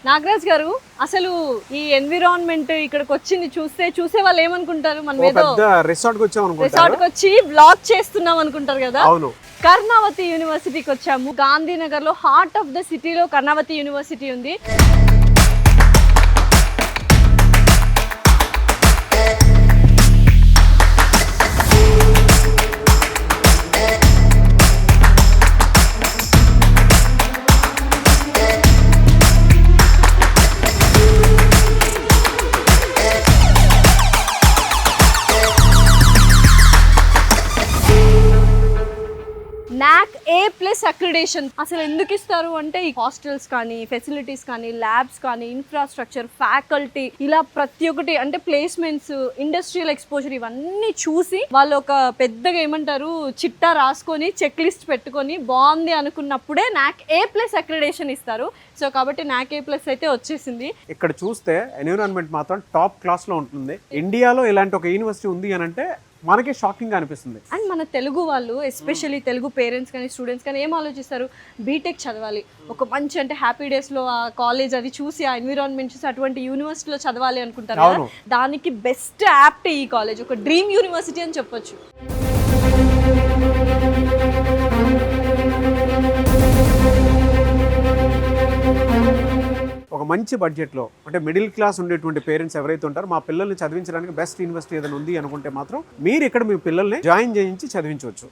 నాగరాజ్ గారు, అసలు ఈ ఎన్విరాన్మెంట్ ఇక్కడికి వచ్చింది చూసే వాళ్ళు ఏమనుకుంటారు? మనం ఏదో రిసార్ట్ కి వచ్చి బ్లాగ్ చేస్తున్నాం అనుకుంటారు కదా. అవును, కర్ణావతి యూనివర్సిటీకి వచ్చాము. గాంధీనగర్ లో హార్ట్ ఆఫ్ ద సిటీలో కర్ణావతి యూనివర్సిటీ ఉంది. NAC A+ అక్రిడేషన్ అసలు ఎందుకు ఇస్తారు అంటే, ఈ హాస్టల్స్ కానీ, ఫెసిలిటీస్ కానీ, ల్యాబ్స్ కానీ, ఇన్ఫ్రాస్ట్రక్చర్, ఫ్యాకల్టీ, ఇలా ప్రతి ఒక్కటి అంటే ప్లేస్మెంట్స్, ఇండస్ట్రియల్ ఎక్స్పోజర్, ఇవన్నీ చూసి వాళ్ళు ఒక పెద్దగా ఏమంటారు చిట్టా రాసుకొని చెక్ లిస్ట్ పెట్టుకొని బాగుంది అనుకున్నప్పుడే NAC A+ అక్రిడేషన్ ఇస్తారు. సో కాబట్టి NAC A+ అయితే వచ్చేసింది. ఇక్కడ చూస్తే ఎన్విరాన్మెంట్ మాత్రం టాప్ క్లాస్ లో ఉంటుంది. ఇండియాలో ఇలాంటి ఒక యూనివర్సిటీ ఉంది అని అంటే మనకి షాకింగ్ అనిపిస్తుంది. అండ్ మన తెలుగు వాళ్ళు, ఎస్పెషల్లీ తెలుగు పేరెంట్స్ కానీ స్టూడెంట్స్ కానీ ఏం ఆలోచిస్తారు, బీటెక్ చదవాలి, ఒక మంచి అంటే హ్యాపీ డేస్లో ఆ కాలేజ్ అది చూసి, ఆ ఎన్విరాన్మెంట్ చూసి అటువంటి యూనివర్సిటీలో చదవాలి అనుకుంటారు కదా. దానికి బెస్ట్ యాప్ట్ ఈ కాలేజ్, ఒక డ్రీమ్ యూనివర్సిటీ అని చెప్పొచ్చు. ఒక మంచి బడ్జెట్లో అంటే మిడిల్ క్లాస్ ఉండేటువంటి పేరెంట్స్ ఎవరైతే ఉంటారో, మా పిల్లల్ని చదివించడానికి బెస్ట్ యూనివర్సిటీ ఏదైనా ఉంది అనుకుంటే మాత్రం మీరు ఇక్కడ మీ పిల్లల్ని జాయిన్ చేయించి చదివించవచ్చు.